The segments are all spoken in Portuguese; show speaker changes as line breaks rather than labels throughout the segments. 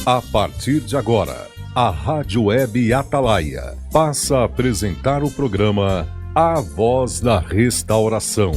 A partir de agora, a Rádio Web Atalaia passa a apresentar o programa A Voz da Restauração.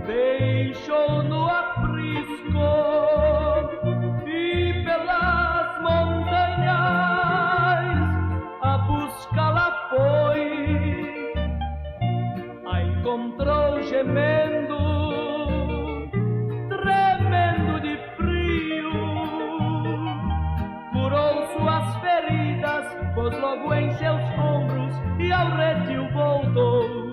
Deixou no aprisco e pelas montanhas a buscá-la foi. A encontrou gemendo, tremendo de frio, curou suas feridas, pôs logo em seus ombros e ao redil voltou.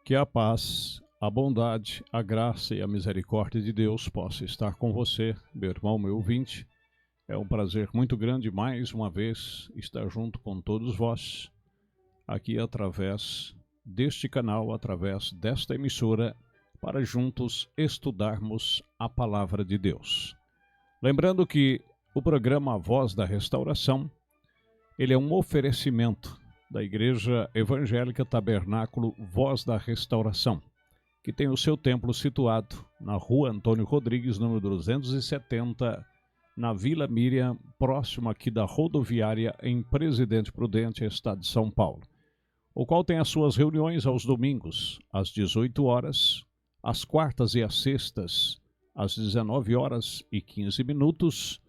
Que a paz, a bondade, a graça e a misericórdia de Deus possa estar com você, meu irmão, meu ouvinte. É um prazer muito grande, mais uma vez, estar junto com todos vós, aqui através deste canal, através desta emissora, para juntos estudarmos a Palavra de Deus. Lembrando que o programa A Voz da Restauração, ele é um oferecimento da Igreja Evangélica Tabernáculo Voz da Restauração, que tem o seu templo situado na Rua Antônio Rodrigues, número 270, na Vila Miriam, próximo aqui da rodoviária em Presidente Prudente, estado de São Paulo, o qual tem as suas reuniões aos domingos, às 18 horas, às quartas e às sextas, às 19 horas e 15 minutos,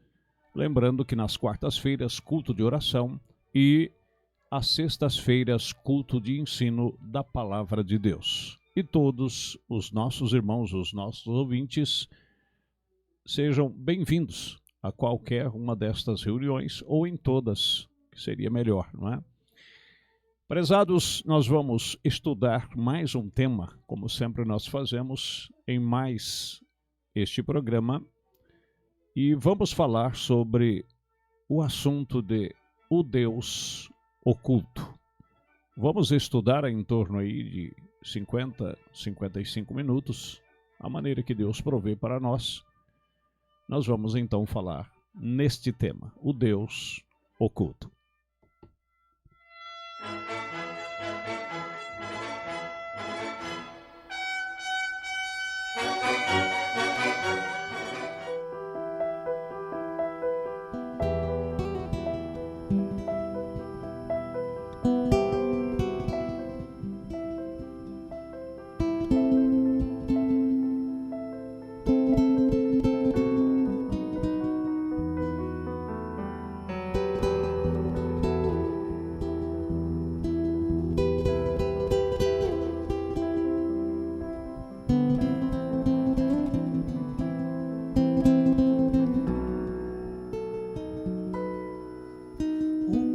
lembrando que nas quartas-feiras, culto de oração e às sextas-feiras, culto de ensino da Palavra de Deus. E todos os nossos irmãos, os nossos ouvintes, sejam bem-vindos a qualquer uma destas reuniões, ou em todas, que seria melhor, não é? Prezados, nós vamos estudar mais um tema, como sempre nós fazemos em mais este programa, e vamos falar sobre o assunto de o Deus oculto. Vamos estudar em torno aí de 50, 55 minutos, a maneira que Deus provê para nós. Nós vamos então falar neste tema, o Deus oculto.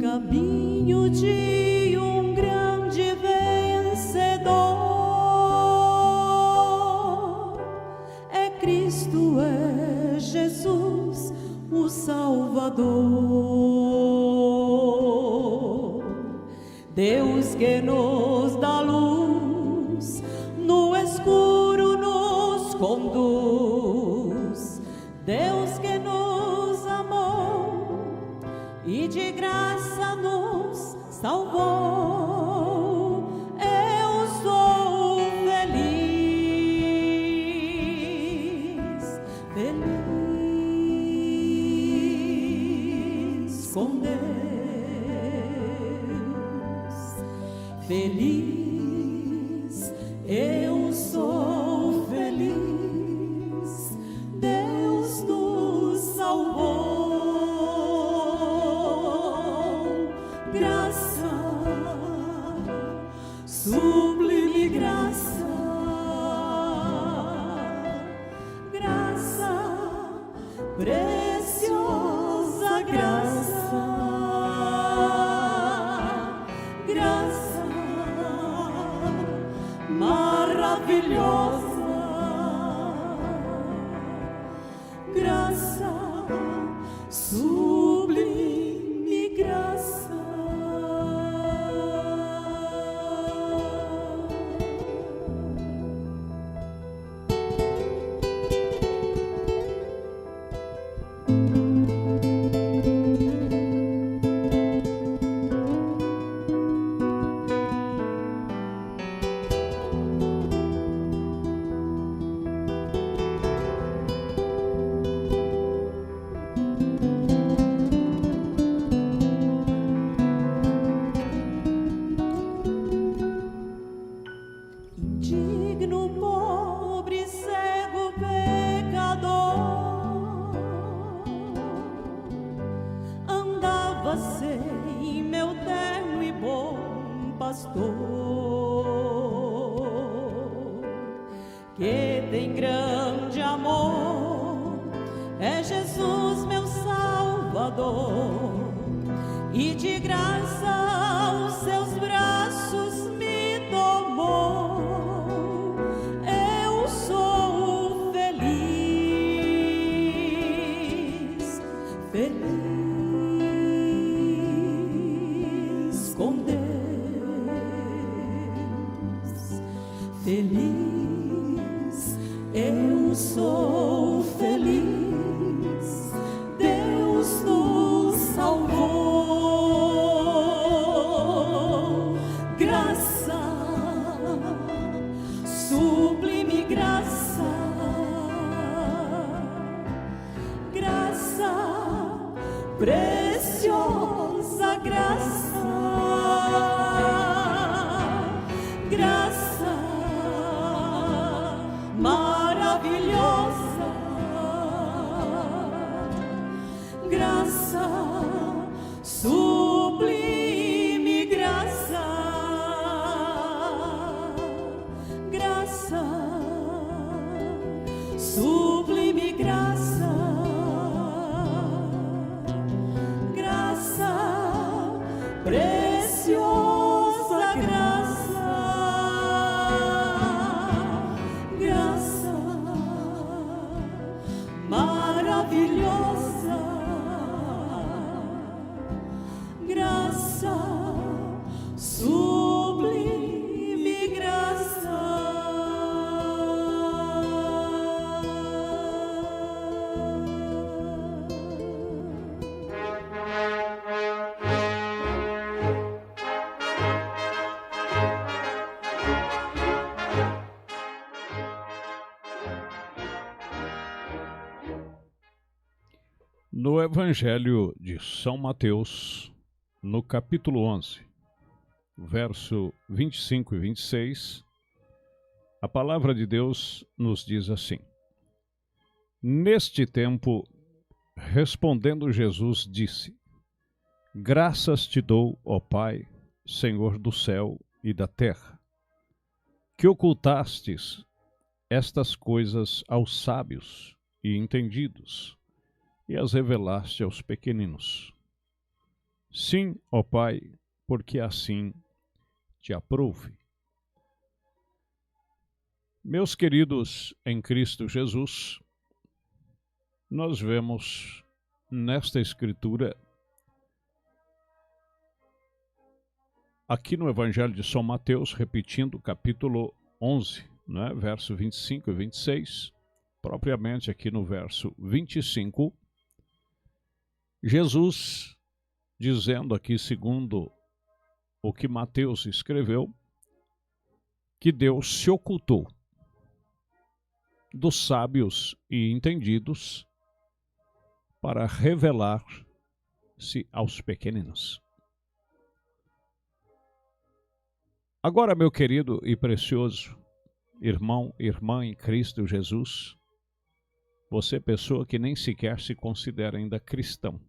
Caminho de um grande vencedor é Cristo, é Jesus, o nosso Salvador. Deus que nos dá luz, no escuro nos conduz. Deus que nos amou e de graça nos salvou. Eu sou feliz, feliz com Deus, feliz, eu sou feliz. Deus nos salvou. Graça, sublime graça, graça, preciosa graça, graça maravilhosa, graça, sublime graça. Indigno, pobre, cego, pecador, andava sem meu terno e bom pastor, que tem grande amor, é Jesus meu Salvador, e de graça os seus braços me tomou. Eu sou feliz, feliz com Deus, feliz, eu sou feliz. Deus nos salvou. Graça, sublime graça, graça, preciosa graça, graça maravilhosa, graça, sublime graça, graça, sublime graça, graça, preciosa graça, graça maravilhosa, graça, sublime graça.
No Evangelho de São Mateus, no capítulo 11, verso 25 e 26, a palavra de Deus nos diz assim: Neste tempo, respondendo Jesus, disse: Graças te dou, ó Pai, Senhor do céu e da terra, que ocultastes estas coisas aos sábios e entendidos, e as revelaste aos pequeninos. Sim, ó Pai, porque assim te aprouve. Meus queridos em Cristo Jesus, nós vemos nesta escritura, aqui no Evangelho de São Mateus, repetindo capítulo 11, né, verso 25 e 26, propriamente aqui no verso 25, Jesus dizendo aqui, segundo o que Mateus escreveu, que Deus se ocultou dos sábios e entendidos para revelar-se aos pequeninos. Agora, meu querido e precioso irmão, irmã em Cristo Jesus, você pessoa que nem sequer se considera ainda cristão,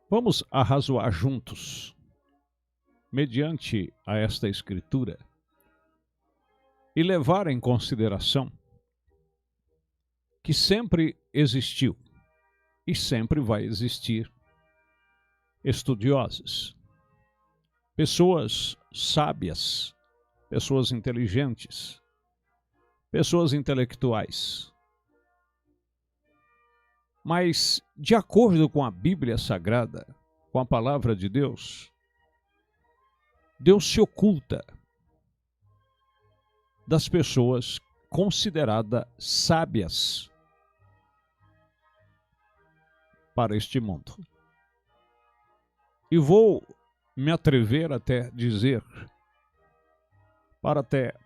vamos arrazoar juntos, mediante a esta escritura, e levar em consideração que sempre existiu e sempre vai existir estudiosos, pessoas sábias, pessoas inteligentes, pessoas intelectuais. Mas, de acordo com a Bíblia Sagrada, com a palavra de Deus, Deus se oculta das pessoas consideradas sábias para este mundo. E vou me atrever até dizer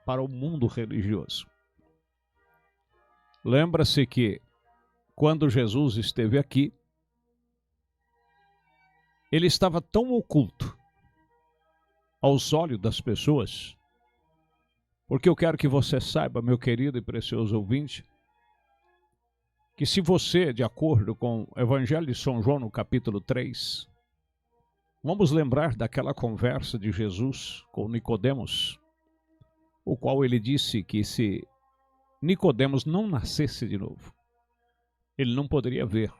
para o mundo religioso. Lembra-se que quando Jesus esteve aqui, ele estava tão oculto aos olhos das pessoas, porque eu quero que você saiba, meu querido e precioso ouvinte, que se você, de acordo com o Evangelho de São João, no capítulo 3, vamos lembrar daquela conversa de Jesus com Nicodemos, o qual ele disse que se Nicodemos não nascesse de novo, ele não poderia ver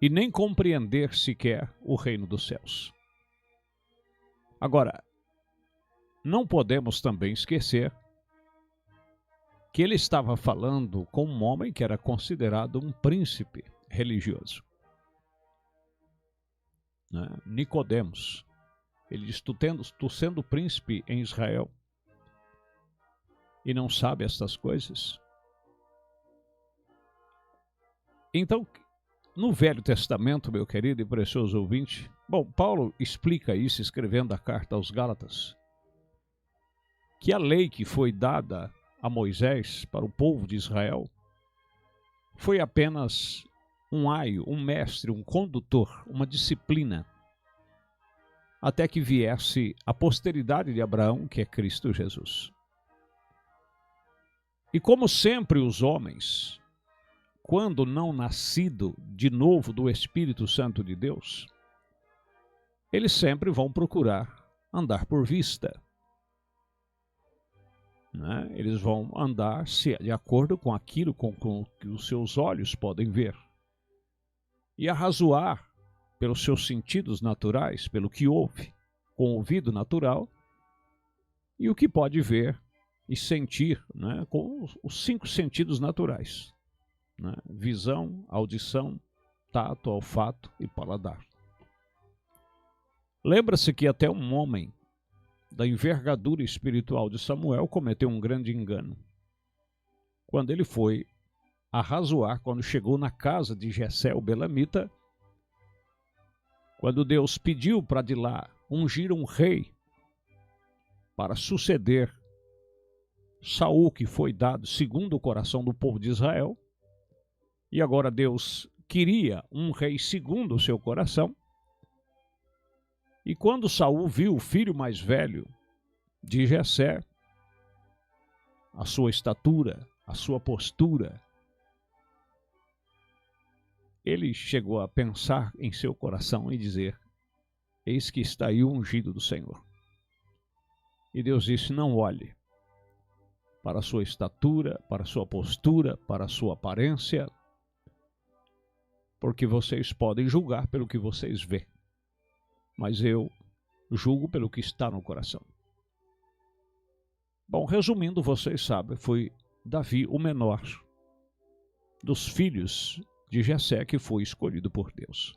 e nem compreender sequer o reino dos céus. Agora, não podemos também esquecer que ele estava falando com um homem que era considerado um príncipe religioso. Nicodemos, ele diz, tu sendo príncipe em Israel e não sabe estas coisas? Então, no Velho Testamento, meu querido e precioso ouvinte, Paulo explica isso escrevendo a carta aos Gálatas, que a lei que foi dada a Moisés para o povo de Israel foi apenas um aio, um mestre, um condutor, uma disciplina, até que viesse a posteridade de Abraão, que é Cristo Jesus. E como sempre os homens, quando não nascido de novo do Espírito Santo de Deus, eles sempre vão procurar andar por vista. Eles vão andar de acordo com aquilo com que os seus olhos podem ver. E arrazoar pelos seus sentidos naturais, pelo que ouve, com o ouvido natural, e o que pode ver e sentir, com os 5 sentidos naturais. Visão, audição, tato, olfato e paladar. Lembra-se que até um homem da envergadura espiritual de Samuel cometeu um grande engano, quando ele foi arrazoar, quando chegou na casa de Jessé, o belamita, quando Deus pediu para de lá ungir um rei para suceder Saul, que foi dado segundo o coração do povo de Israel, e agora Deus queria um rei segundo o seu coração. E quando Saul viu o filho mais velho de Jessé, a sua estatura, a sua postura, ele chegou a pensar em seu coração e dizer: eis que está aí o ungido do Senhor. E Deus disse: não olhe para a sua estatura, para a sua postura, para a sua aparência, porque vocês podem julgar pelo que vocês veem, mas eu julgo pelo que está no coração. Resumindo, vocês sabem, foi Davi o menor dos filhos de Jessé, que foi escolhido por Deus.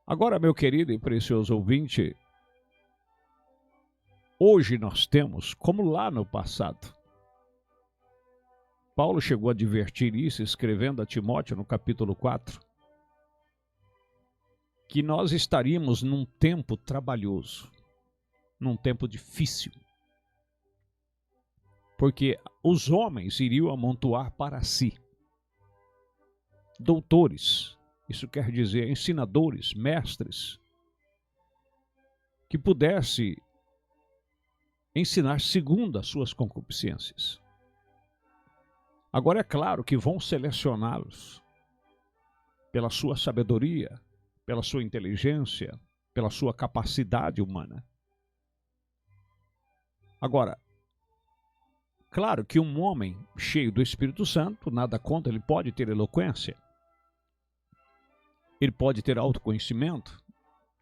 Agora, meu querido e precioso ouvinte, hoje nós temos, como lá no passado, Paulo chegou a advertir isso, escrevendo a Timóteo no capítulo 4, que nós estaríamos num tempo trabalhoso, num tempo difícil, porque os homens iriam amontoar para si doutores, isso quer dizer ensinadores, mestres, que pudesse ensinar segundo as suas concupiscências. Agora é claro que vão selecioná-los pela sua sabedoria, pela sua inteligência, pela sua capacidade humana. Agora, claro que um homem cheio do Espírito Santo, nada contra, ele pode ter eloquência, ele pode ter autoconhecimento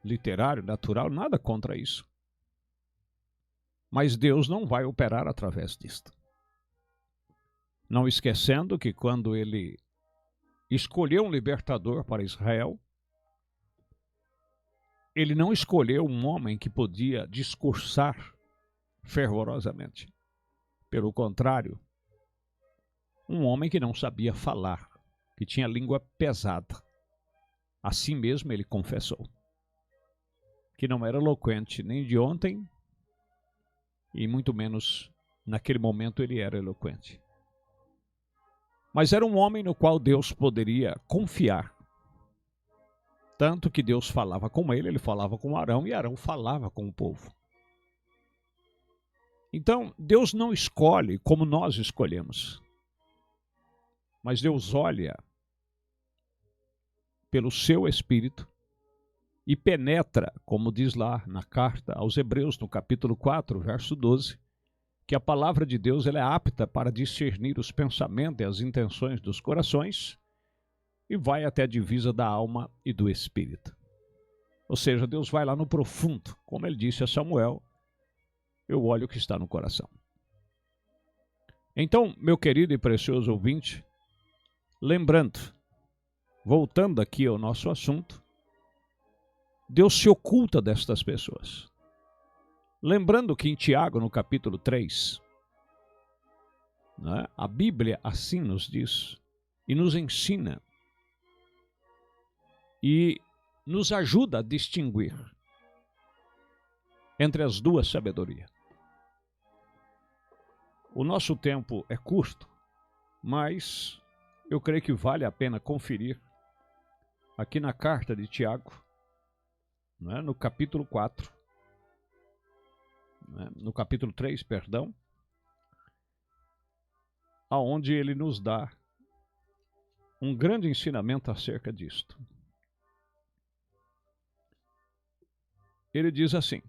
literário, natural, nada contra isso. Mas Deus não vai operar através disto. Não esquecendo que quando ele escolheu um libertador para Israel, ele não escolheu um homem que podia discursar fervorosamente. Pelo contrário, um homem que não sabia falar, que tinha língua pesada. Assim mesmo ele confessou que não era eloquente nem de ontem, e muito menos naquele momento ele era eloquente. Mas era um homem no qual Deus poderia confiar. Tanto que Deus falava com ele falava com Arão, e Arão falava com o povo. Então, Deus não escolhe como nós escolhemos. Mas Deus olha pelo seu Espírito e penetra, como diz lá na carta aos Hebreus, no capítulo 4, verso 12, que a palavra de Deus ela é apta para discernir os pensamentos e as intenções dos corações e vai até a divisa da alma e do Espírito. Ou seja, Deus vai lá no profundo, como ele disse a Samuel, eu olho o que está no coração. Então, meu querido e precioso ouvinte, lembrando, voltando aqui ao nosso assunto, Deus se oculta destas pessoas. Lembrando que em Tiago, no capítulo 3, né, a Bíblia assim nos diz e nos ensina e nos ajuda a distinguir entre as duas sabedorias. O nosso tempo é curto, mas eu creio que vale a pena conferir aqui na carta de Tiago, né, no capítulo 4, né, no capítulo 3, perdão, aonde ele nos dá um grande ensinamento acerca disto. Ele diz assim,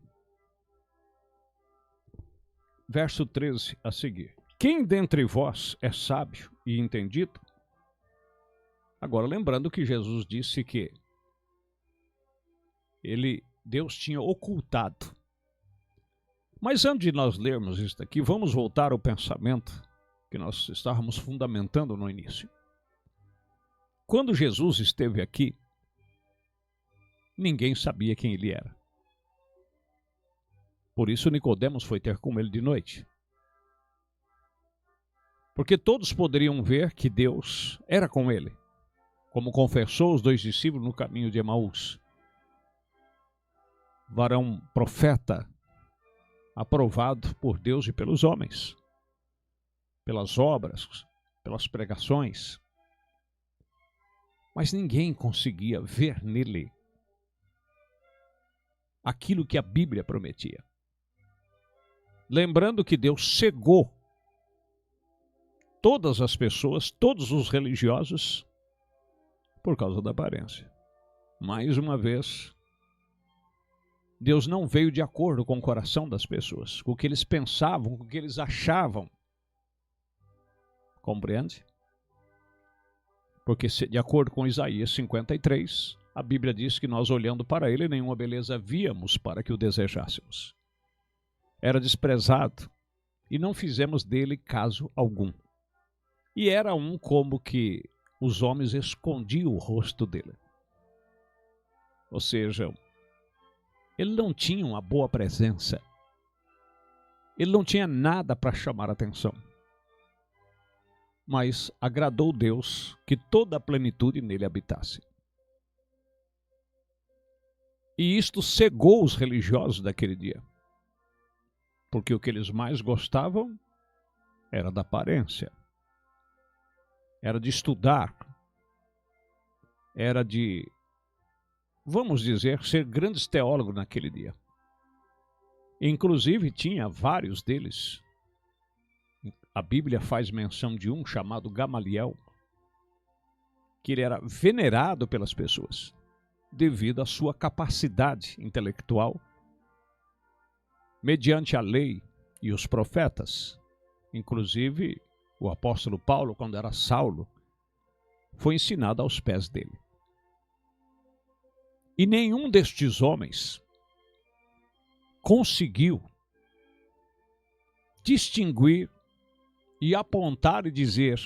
verso 13 a seguir: quem dentre vós é sábio e entendido? Agora, lembrando que Jesus disse que Deus tinha ocultado. Mas antes de nós lermos isso aqui, vamos voltar ao pensamento que nós estávamos fundamentando no início. Quando Jesus esteve aqui, ninguém sabia quem ele era. Por isso Nicodemos foi ter com ele de noite. Porque todos poderiam ver que Deus era com ele, como confessou os dois discípulos no caminho de Emaús. Varão profeta, aprovado por Deus e pelos homens, pelas obras, pelas pregações. Mas ninguém conseguia ver nele aquilo que a Bíblia prometia. Lembrando que Deus cegou todas as pessoas, todos os religiosos, por causa da aparência. Mais uma vez, Deus não veio de acordo com o coração das pessoas, com o que eles pensavam, com o que eles achavam. Compreende? Porque de acordo com Isaías 53, a Bíblia diz que nós olhando para ele, nenhuma beleza víamos para que o desejássemos. Era desprezado e não fizemos dele caso algum. E era um como que os homens escondiam o rosto dele. Ou seja, ele não tinha uma boa presença. Ele não tinha nada para chamar a atenção. Mas agradou Deus que toda a plenitude nele habitasse. E isto cegou os religiosos daquele dia. Porque o que eles mais gostavam era da aparência. Era de estudar. Era de, vamos dizer, ser grandes teólogos naquele dia. Inclusive tinha vários deles. A Bíblia faz menção de um chamado Gamaliel, que ele era venerado pelas pessoas devido à sua capacidade intelectual, mediante a lei e os profetas. Inclusive, o apóstolo Paulo, quando era Saulo, foi ensinado aos pés dele. E nenhum destes homens conseguiu distinguir e apontar e dizer: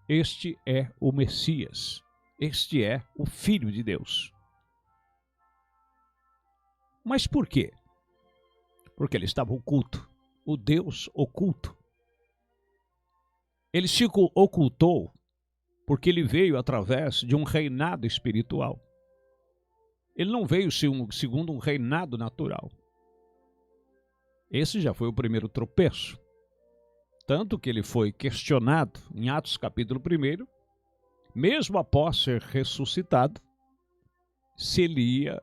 este é o Messias, este é o Filho de Deus. Mas por quê? Porque ele estava oculto, o Deus oculto. Ele se ocultou porque ele veio através de um reinado espiritual. Ele não veio segundo um reinado natural. Esse já foi o primeiro tropeço. Tanto que ele foi questionado em Atos capítulo 1, mesmo após ser ressuscitado, se ele ia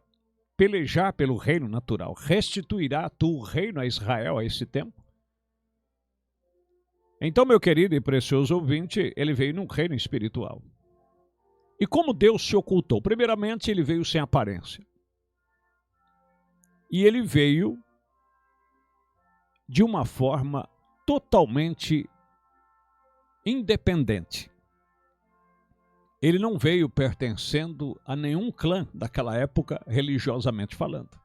pelejar pelo reino natural. Restituirá tu o reino a Israel a esse tempo? Então, meu querido e precioso ouvinte, ele veio num reino espiritual. E como Deus se ocultou? Primeiramente, ele veio sem aparência. E ele veio de uma forma totalmente independente. Ele não veio pertencendo a nenhum clã daquela época, religiosamente falando.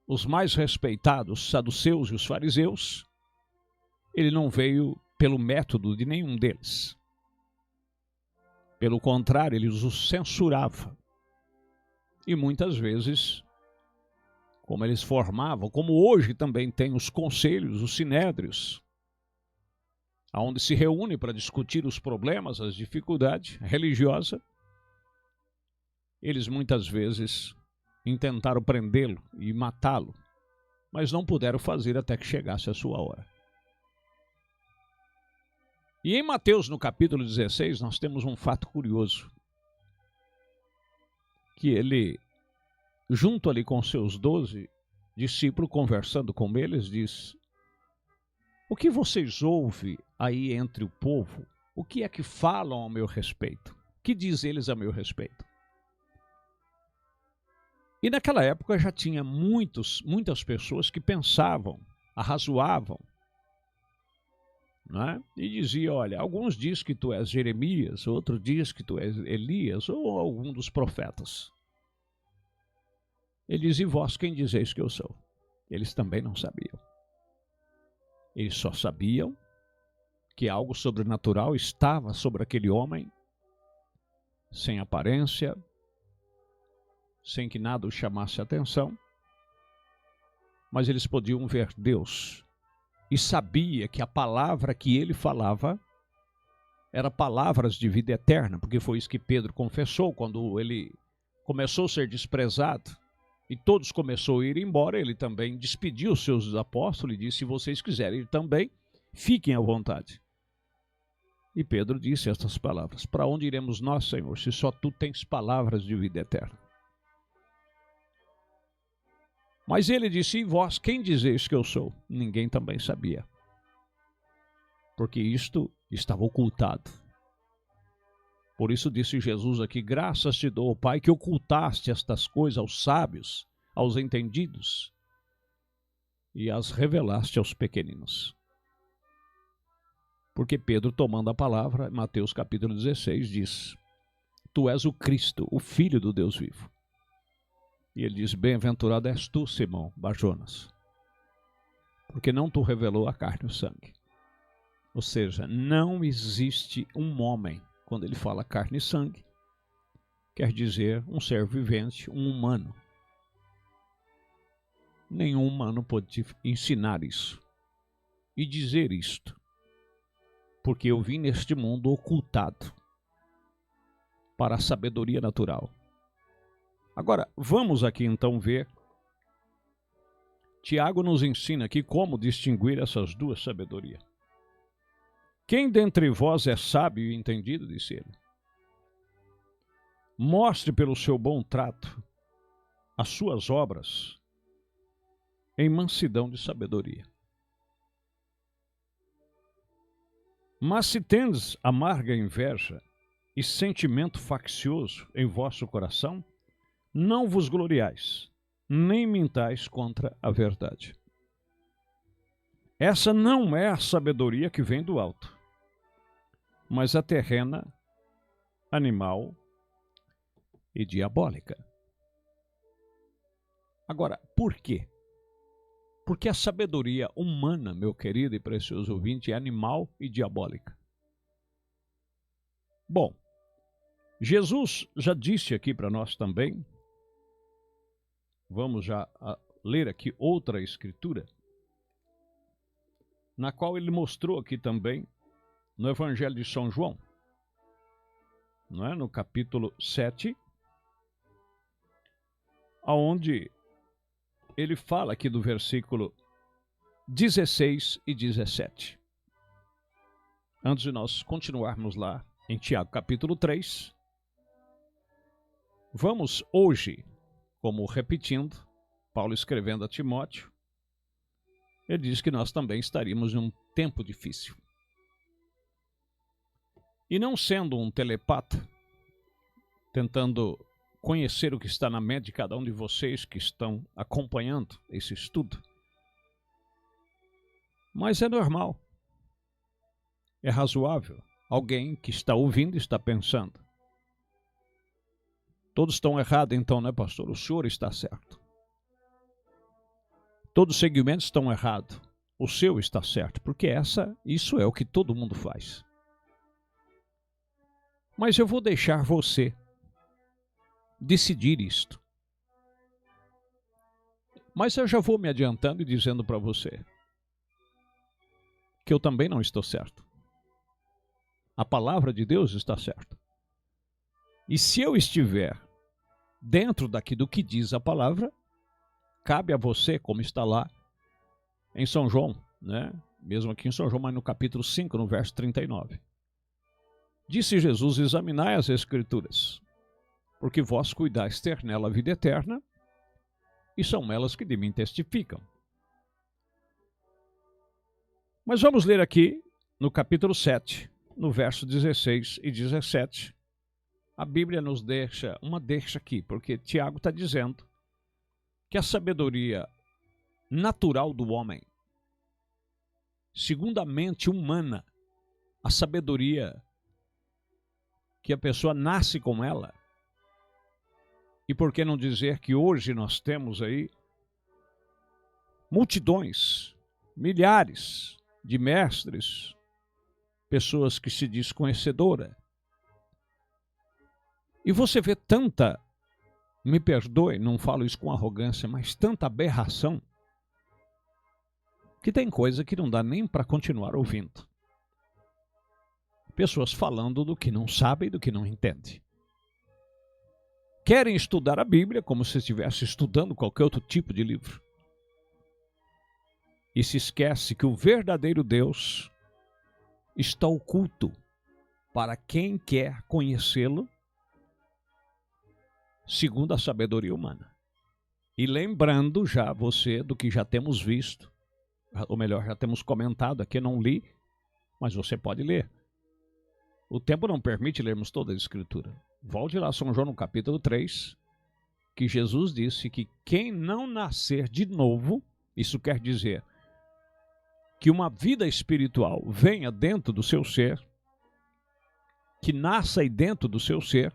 Os mais respeitados, os saduceus e os fariseus, ele não veio pelo método de nenhum deles. Pelo contrário, ele os censurava. E muitas vezes, como eles formavam, como hoje também tem os conselhos, os sinédrios, onde se reúne para discutir os problemas, as dificuldades religiosas, eles muitas vezes intentaram prendê-lo e matá-lo, mas não puderam fazer até que chegasse a sua hora. E em Mateus, no capítulo 16, nós temos um fato curioso, que ele, junto ali com seus 12 discípulos, conversando com eles, diz: o que vocês ouvem aí entre o povo? O que é que falam ao meu respeito? O que diz eles a meu respeito? E naquela época já tinha muitas pessoas que pensavam, arrazoavam, não é? E dizia: olha, alguns dizem que tu és Jeremias, outros dizem que tu és Elias ou algum dos profetas. Ele diz: e vós quem dizeis que eu sou? Eles também não sabiam. Eles só sabiam que algo sobrenatural estava sobre aquele homem, sem aparência, sem que nada o chamasse a atenção, mas eles podiam ver Deus. E sabia que a palavra que ele falava era palavras de vida eterna, porque foi isso que Pedro confessou quando ele começou a ser desprezado e todos começaram a ir embora. Ele também despediu os seus apóstolos e disse: se vocês quiserem ir também, fiquem à vontade. E Pedro disse estas palavras: para onde iremos nós, Senhor, se só tu tens palavras de vida eterna? Mas ele disse: e vós, quem dizeis que eu sou? Ninguém também sabia, porque isto estava ocultado. Por isso disse Jesus aqui: graças te dou, Pai, que ocultaste estas coisas aos sábios, aos entendidos, e as revelaste aos pequeninos. Porque Pedro, tomando a palavra, Mateus capítulo 16, diz: tu és o Cristo, o Filho do Deus vivo. E ele diz: bem-aventurado és tu, Simão Barjonas, porque não tu revelou a carne e o sangue, Ou seja, não existe um homem. Quando ele fala carne e sangue, quer dizer um ser vivente, um humano. Nenhum humano pode te ensinar isso e dizer isto, porque eu vim neste mundo ocultado para a sabedoria natural. Agora, vamos aqui então ver. Tiago nos ensina aqui como distinguir essas duas sabedorias. Quem dentre vós é sábio e entendido, disse ele, mostre pelo seu bom trato as suas obras em mansidão de sabedoria. Mas se tendes amarga inveja e sentimento faccioso em vosso coração, não vos gloriais, nem mintais contra a verdade. Essa não é a sabedoria que vem do alto, mas a terrena, animal e diabólica. Agora, por quê? Porque a sabedoria humana, meu querido e precioso ouvinte, é animal e diabólica. Bom, Jesus já disse aqui para nós também, vamos já ler aqui outra escritura, na qual ele mostrou aqui também, no Evangelho de São João, não é? No capítulo 7, onde ele fala aqui do versículo 16 e 17. Antes de nós continuarmos lá em Tiago capítulo 3, vamos hoje, como repetindo, Paulo escrevendo a Timóteo, ele diz que nós também estaríamos em um tempo difícil. E não sendo um telepata, tentando conhecer o que está na mente de cada um de vocês que estão acompanhando esse estudo, mas é normal, é razoável, alguém que está ouvindo está pensando, todos estão errados então, né, pastor? O senhor está certo. Todos os segmentos estão errados, o seu está certo, porque isso é o que todo mundo faz. Mas eu vou deixar você decidir isto. Mas eu já vou me adiantando e dizendo para você que eu também não estou certo. A palavra de Deus está certa. E se eu estiver dentro daqui do que diz a palavra, cabe a você, como está lá em São João, né? Mesmo aqui em São João, mas no capítulo 5, no verso 39. Disse Jesus, examinai as Escrituras, porque vós cuidais ter nela a vida eterna, e são elas que de mim testificam. Mas vamos ler aqui no capítulo 7, no verso 16 e 17. A Bíblia nos deixa uma deixa aqui, porque Tiago está dizendo que a sabedoria natural do homem, segundo a mente humana, a sabedoria que a pessoa nasce com ela, e por que não dizer que hoje nós temos aí multidões, milhares de mestres, pessoas que se diz conhecedora, e você vê tanta, me perdoe, não falo isso com arrogância, mas tanta aberração, que tem coisa que não dá nem para continuar ouvindo. Pessoas falando do que não sabem e do que não entendem. Querem estudar a Bíblia como se estivesse estudando qualquer outro tipo de livro. E se esquece que o verdadeiro Deus está oculto para quem quer conhecê-lo segundo a sabedoria humana. E lembrando já você do que já temos visto, ou melhor, já temos comentado aqui, não li, mas você pode ler. O tempo não permite lermos toda a Escritura. Volte lá, São João, no capítulo 3, que Jesus disse que quem não nascer de novo, isso quer dizer que uma vida espiritual venha dentro do seu ser, que nasça aí dentro do seu ser,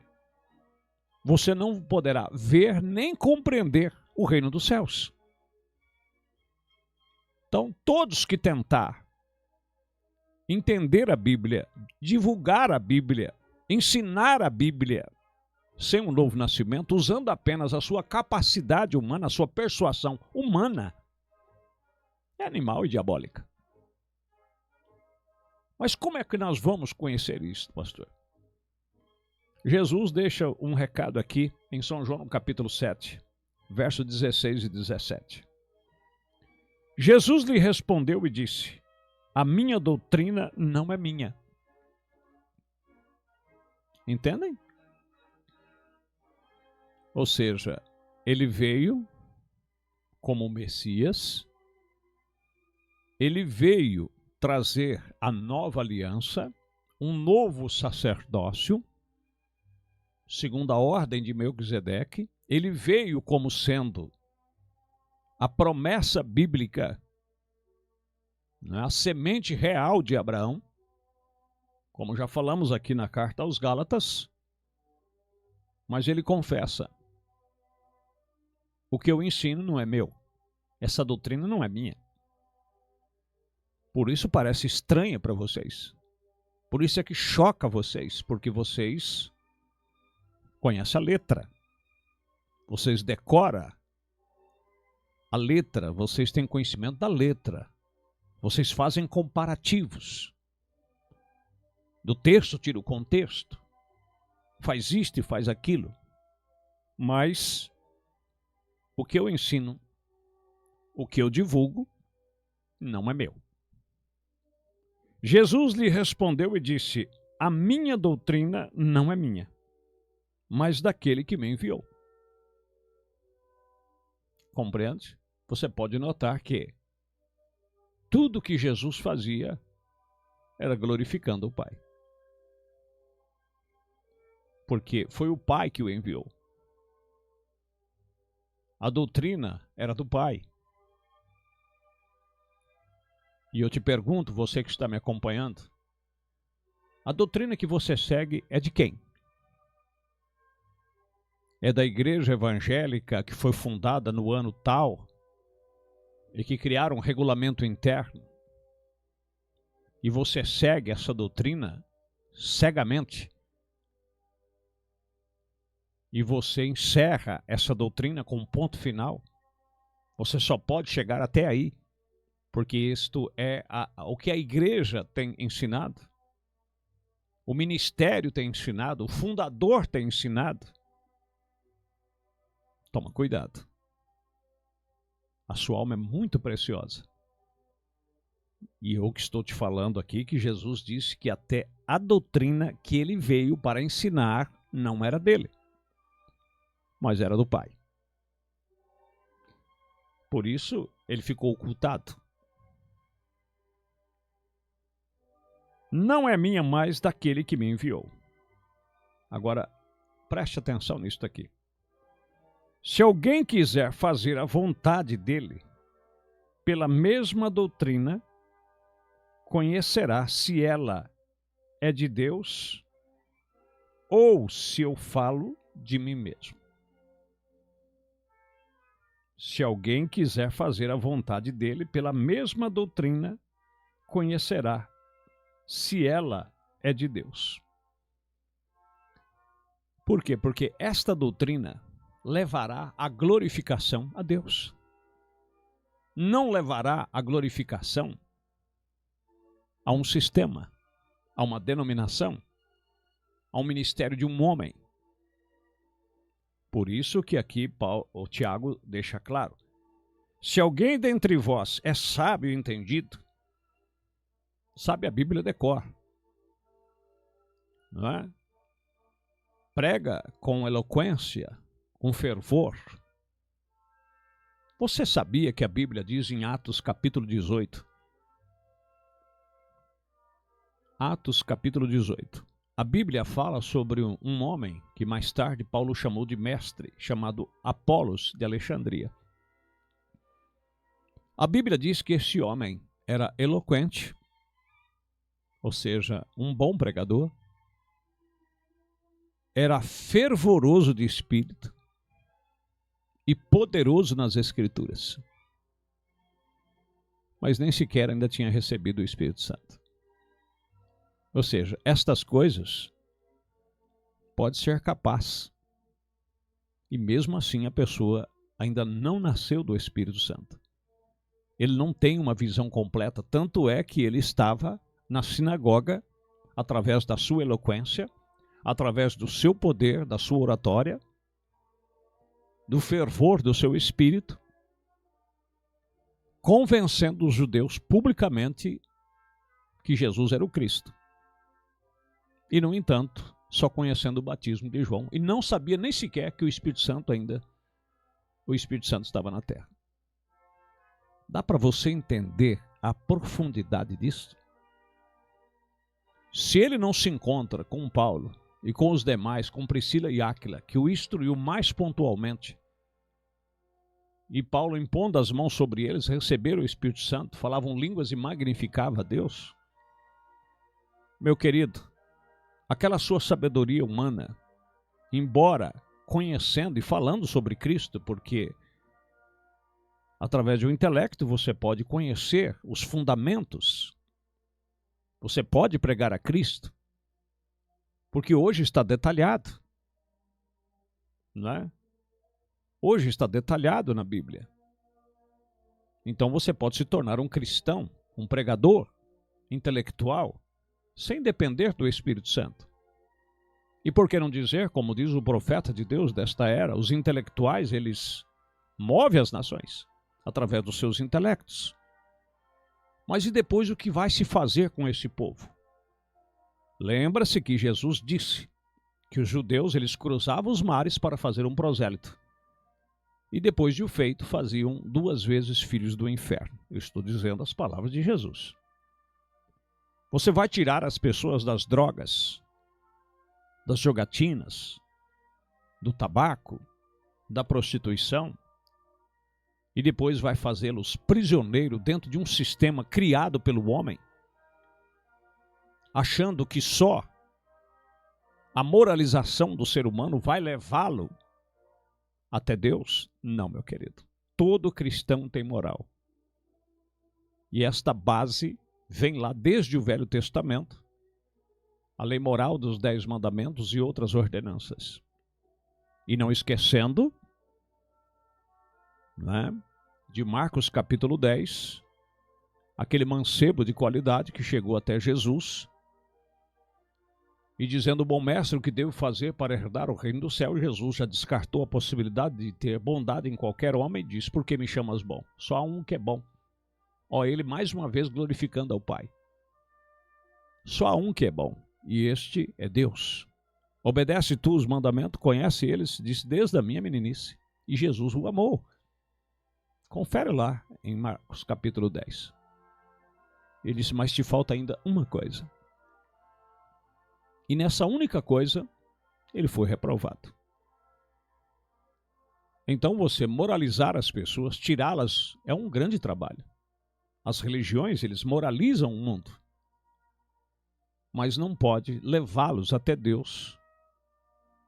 você não poderá ver nem compreender o reino dos céus. Então, todos que tentar entender a Bíblia, divulgar a Bíblia, ensinar a Bíblia, sem um novo nascimento, usando apenas a sua capacidade humana, a sua persuasão humana, é animal e diabólica. Mas como é que nós vamos conhecer isso, pastor? Jesus deixa um recado aqui em São João, no capítulo 7, versos 16 e 17. Jesus lhe respondeu e disse: a minha doutrina não é minha. Entendem? Ou seja, ele veio como Messias, ele veio trazer a nova aliança, um novo sacerdócio, segundo a ordem de Melquisedeque. Ele veio como sendo a promessa bíblica, né, a semente real de Abraão, como já falamos aqui na carta aos Gálatas. Mas ele confessa: o que eu ensino não é meu, essa doutrina não é minha. Por isso parece estranha para vocês. Por isso é que choca vocês, porque vocês conhecem a letra. Vocês decoram a letra, vocês têm conhecimento da letra. Vocês fazem comparativos. Do texto tira o contexto. Faz isto e faz aquilo. Mas o que eu ensino, o que eu divulgo, não é meu. Jesus lhe respondeu e disse: a minha doutrina não é minha, mas daquele que me enviou. Compreende? Você pode notar que tudo que Jesus fazia era glorificando o Pai. Porque foi o Pai que o enviou. A doutrina era do Pai. E eu te pergunto, você que está me acompanhando, a doutrina que você segue é de quem? É da igreja evangélica que foi fundada no ano tal e que criaram um regulamento interno? E você segue essa doutrina cegamente? E você encerra essa doutrina com um ponto final? Você só pode chegar até aí, porque isto é o que a igreja tem ensinado, o ministério tem ensinado, o fundador tem ensinado. Toma cuidado. A sua alma é muito preciosa. E eu que estou te falando aqui que Jesus disse que até a doutrina que ele veio para ensinar não era dele, mas era do Pai. Por isso, ele ficou ocultado. Não é minha, mas daquele que me enviou. Agora, preste atenção nisso aqui. Se alguém quiser fazer a vontade dele, pela mesma doutrina, conhecerá se ela é de Deus ou se eu falo de mim mesmo. Se alguém quiser fazer a vontade dele, pela mesma doutrina, conhecerá se ela é de Deus. Por quê? Porque esta doutrina levará a glorificação a Deus. Não levará a glorificação a um sistema, a uma denominação, a um ministério de um homem. Por isso que aqui o Tiago deixa claro: se alguém dentre vós é sábio e entendido, sabe a Bíblia de cor, não é? Prega com eloquência, com fervor. Você sabia que a Bíblia diz em Atos capítulo 18? Atos capítulo 18. A Bíblia fala sobre um homem que mais tarde Paulo chamou de mestre, chamado Apolos de Alexandria. A Bíblia diz que esse homem era eloquente, ou seja, um bom pregador, era fervoroso de espírito e poderoso nas Escrituras. Mas nem sequer ainda tinha recebido o Espírito Santo. Ou seja, estas coisas pode ser capaz. E mesmo assim a pessoa ainda não nasceu do Espírito Santo. Ele não tem uma visão completa, tanto é que ele estava na sinagoga, através da sua eloquência, através do seu poder, da sua oratória, do fervor do seu espírito, convencendo os judeus publicamente que Jesus era o Cristo. E, no entanto, só conhecendo o batismo de João, e não sabia nem sequer que o Espírito Santo estava na terra. Dá para você entender a profundidade disso? Se ele não se encontra com Paulo e com os demais, com Priscila e Áquila, que o instruiu mais pontualmente, e Paulo, impondo as mãos sobre eles, receberam o Espírito Santo, falavam línguas e magnificavam a Deus, meu querido, aquela sua sabedoria humana, embora conhecendo e falando sobre Cristo, porque através do intelecto você pode conhecer os fundamentos, você pode pregar a Cristo, porque hoje está detalhado, não é? Hoje está detalhado na Bíblia. Então você pode se tornar um cristão, um pregador intelectual, sem depender do Espírito Santo. E por que não dizer, como diz o profeta de Deus desta era, os intelectuais, eles movem as nações através dos seus intelectos. Mas e depois o que vai se fazer com esse povo? Lembra-se que Jesus disse que os judeus, eles cruzavam os mares para fazer um prosélito. E depois de o feito, faziam 2 vezes filhos do inferno. Eu estou dizendo as palavras de Jesus. Você vai tirar as pessoas das drogas, das jogatinas, do tabaco, da prostituição, e depois vai fazê-los prisioneiros dentro de um sistema criado pelo homem, achando que só a moralização do ser humano vai levá-lo até Deus? Não, meu querido. Todo cristão tem moral. E esta base vem lá desde o Velho Testamento, a lei moral dos 10 mandamentos e outras ordenanças. E não esquecendo, né, de Marcos capítulo 10, aquele mancebo de qualidade que chegou até Jesus e dizendo: bom mestre, o que devo fazer para herdar o reino do céu? E Jesus já descartou a possibilidade de ter bondade em qualquer homem e disse: por que me chamas bom? Só há um que é bom. Ó, ele mais uma vez glorificando ao Pai. Só há um que é bom, e este é Deus. Obedece tu os mandamentos, conhece eles, disse, desde a minha meninice. E Jesus o amou. Confere lá em Marcos capítulo 10. Ele disse: mas te falta ainda uma coisa. E nessa única coisa, ele foi reprovado. Então você moralizar as pessoas, tirá-las, é um grande trabalho. As religiões, eles moralizam o mundo, mas não pode levá-los até Deus,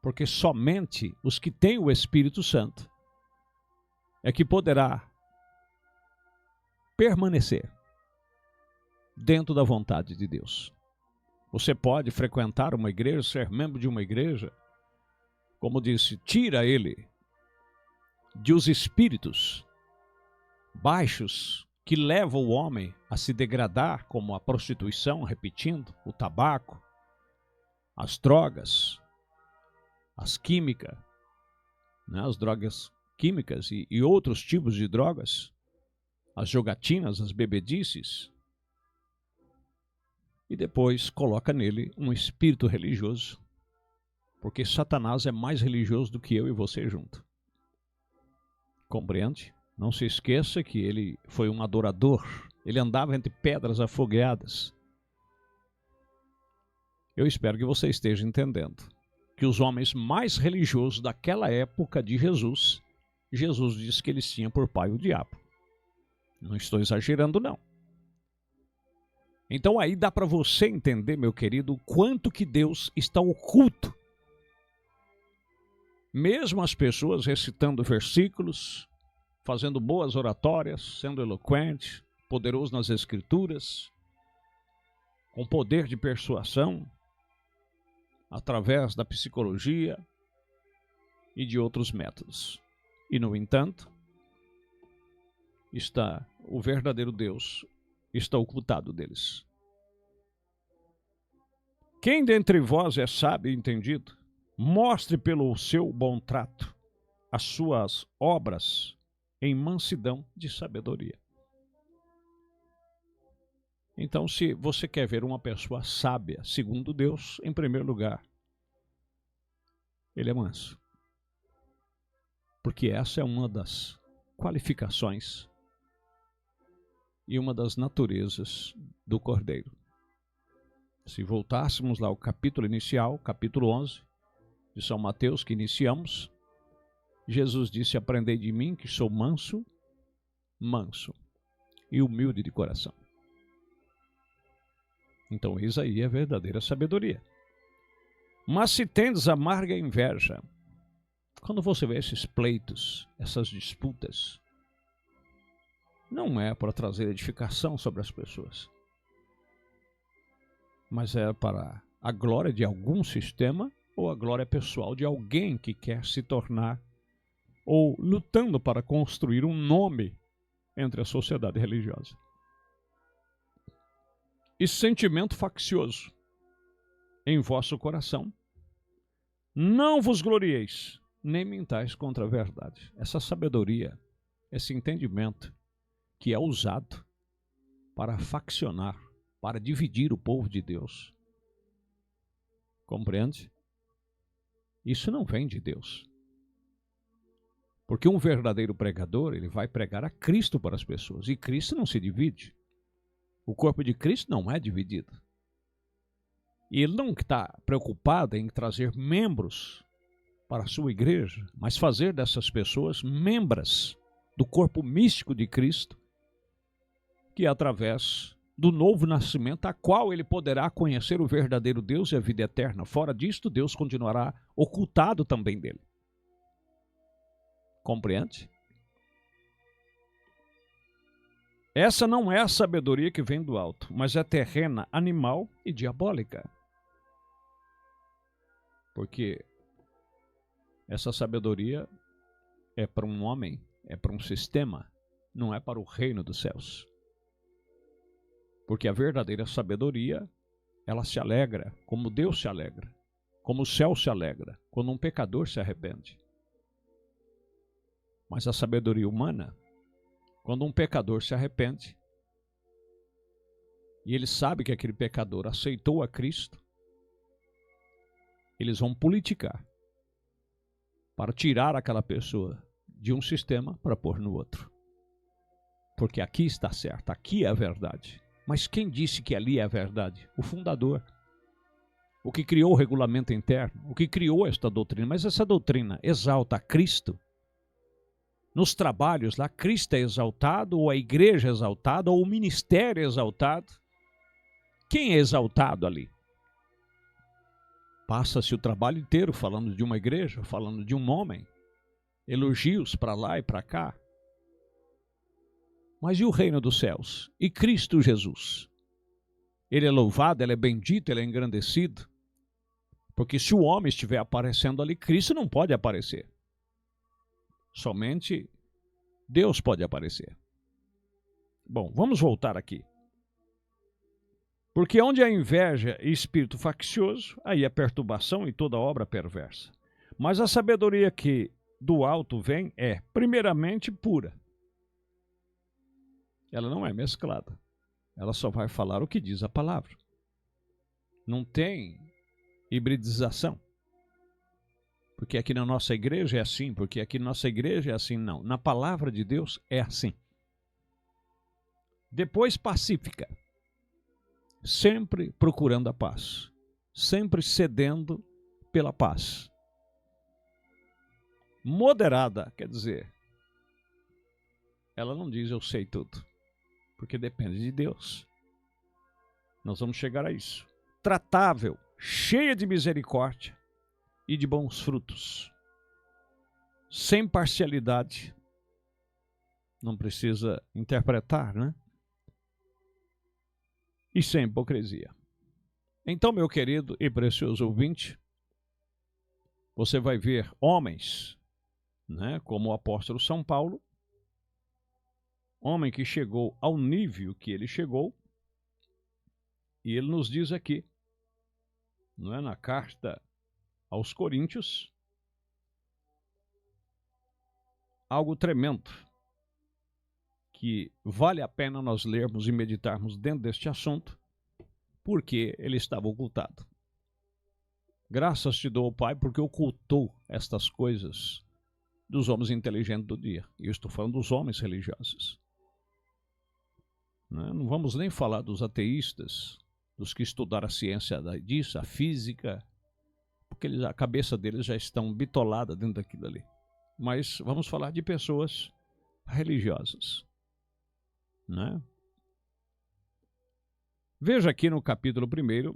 porque somente os que têm o Espírito Santo é que poderá permanecer dentro da vontade de Deus. Você pode frequentar uma igreja, ser membro de uma igreja, como disse, tira ele de os espíritos baixos que levam o homem a se degradar, como a prostituição, repetindo, o tabaco, as drogas, as químicas, né, as drogas químicas e outros tipos de drogas, as jogatinas, as bebedices, e depois coloca nele um espírito religioso, porque Satanás é mais religioso do que eu e você junto. Compreende? Não se esqueça que ele foi um adorador, ele andava entre pedras afogueadas. Eu espero que você esteja entendendo que os homens mais religiosos daquela época de Jesus, Jesus disse que eles tinham por pai o diabo. Não estou exagerando, não. Então aí dá para você entender, meu querido, o quanto que Deus está oculto. Mesmo as pessoas recitando versículos, fazendo boas oratórias, sendo eloquente, poderoso nas escrituras, com poder de persuasão, através da psicologia e de outros métodos. E, no entanto, o verdadeiro Deus está ocultado deles. Quem dentre vós é sábio e entendido, mostre pelo seu bom trato as suas obras em mansidão de sabedoria. Então, se você quer ver uma pessoa sábia, segundo Deus, em primeiro lugar, ele é manso. Porque essa é uma das qualificações e uma das naturezas do Cordeiro. Se voltássemos lá ao capítulo inicial, capítulo 11 de São Mateus, que iniciamos, Jesus disse: aprendei de mim que sou manso e humilde de coração. Então, eis aí a verdadeira sabedoria. Mas se tendes amarga inveja, quando você vê esses pleitos, essas disputas, não é para trazer edificação sobre as pessoas, mas é para a glória de algum sistema ou a glória pessoal de alguém que quer se tornar ou lutando para construir um nome entre a sociedade religiosa. E sentimento faccioso em vosso coração, não vos glorieis, nem mintais contra a verdade. Essa sabedoria, esse entendimento que é usado para faccionar, para dividir o povo de Deus. Compreende? Isso não vem de Deus. Porque um verdadeiro pregador, ele vai pregar a Cristo para as pessoas. E Cristo não se divide. O corpo de Cristo não é dividido. E ele não está preocupado em trazer membros para a sua igreja, mas fazer dessas pessoas membros do corpo místico de Cristo, que é através do novo nascimento, a qual ele poderá conhecer o verdadeiro Deus e a vida eterna. Fora disto, Deus continuará ocultado também dele. Compreende? Essa não é a sabedoria que vem do alto, mas é terrena, animal e diabólica. Porque essa sabedoria é para um homem, é para um sistema, não é para o reino dos céus. Porque a verdadeira sabedoria, ela se alegra, como Deus se alegra, como o céu se alegra, quando um pecador se arrepende. Mas a sabedoria humana, quando um pecador se arrepende, e ele sabe que aquele pecador aceitou a Cristo, eles vão politicar para tirar aquela pessoa de um sistema para pôr no outro. Porque aqui está certo, aqui é a verdade. Mas quem disse que ali é a verdade? O fundador. O que criou o regulamento interno, o que criou esta doutrina. Mas essa doutrina exalta a Cristo. Nos trabalhos lá, Cristo é exaltado, ou a igreja é exaltada, ou o ministério é exaltado. Quem é exaltado ali? Passa-se o trabalho inteiro falando de uma igreja, falando de um homem. Elogios para lá e para cá. Mas e o reino dos céus? E Cristo Jesus? Ele é louvado, ele é bendito, ele é engrandecido. Porque se o homem estiver aparecendo ali, Cristo não pode aparecer. Somente Deus pode aparecer. Bom, vamos voltar aqui. Porque onde há inveja e espírito faccioso, aí é perturbação e toda obra perversa. Mas a sabedoria que do alto vem é, primeiramente, pura. Ela não é mesclada. Ela só vai falar o que diz a palavra. Não tem hibridização. Porque aqui na nossa igreja é assim, porque aqui na nossa igreja é assim. Não, na palavra de Deus é assim. Depois, pacífica. Sempre procurando a paz. Sempre cedendo pela paz. Moderada, quer dizer, ela não diz eu sei tudo. Porque depende de Deus. Nós vamos chegar a isso. Tratável, cheia de misericórdia e de bons frutos. Sem parcialidade. Não precisa interpretar, né? E sem hipocrisia. Então, meu querido e precioso ouvinte, você vai ver homens, né, como o apóstolo São Paulo, homem que chegou ao nível que ele chegou, e ele nos diz aqui, não é, na carta aos Coríntios, algo tremendo, que vale a pena nós lermos e meditarmos dentro deste assunto, porque ele estava ocultado. Graças te dou, Pai, porque ocultou estas coisas dos homens inteligentes do dia. E eu estou falando dos homens religiosos. Não vamos nem falar dos ateístas, dos que estudaram a ciência disso, a física, porque a cabeça deles já estão bitolada dentro daquilo ali. Mas vamos falar de pessoas religiosas, né? Veja aqui no capítulo 1,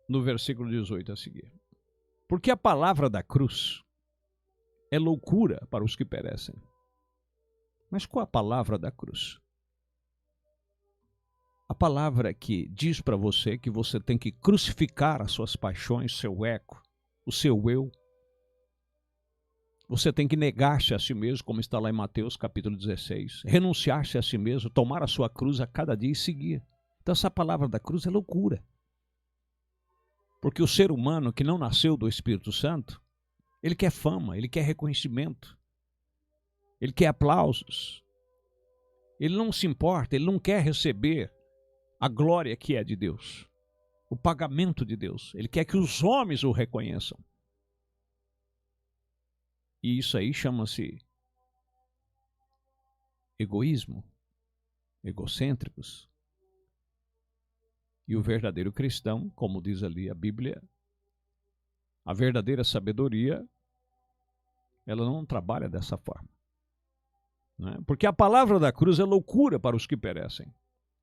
no versículo 18 a seguir. Porque a palavra da cruz é loucura para os que perecem. Mas qual a palavra da cruz? A palavra que diz para você que você tem que crucificar as suas paixões, seu ego, o seu eu. Você tem que negar-se a si mesmo, como está lá em Mateus capítulo 16. Renunciar-se a si mesmo, tomar a sua cruz a cada dia e seguir. Então essa palavra da cruz é loucura. Porque o ser humano que não nasceu do Espírito Santo, ele quer fama, ele quer reconhecimento, ele quer aplausos. Ele não se importa, ele não quer receber a glória que é de Deus, o pagamento de Deus. Ele quer que os homens o reconheçam. E isso aí chama-se egoísmo, egocêntricos. E o verdadeiro cristão, como diz ali a Bíblia, a verdadeira sabedoria, ela não trabalha dessa forma, né? Porque a palavra da cruz é loucura para os que perecem,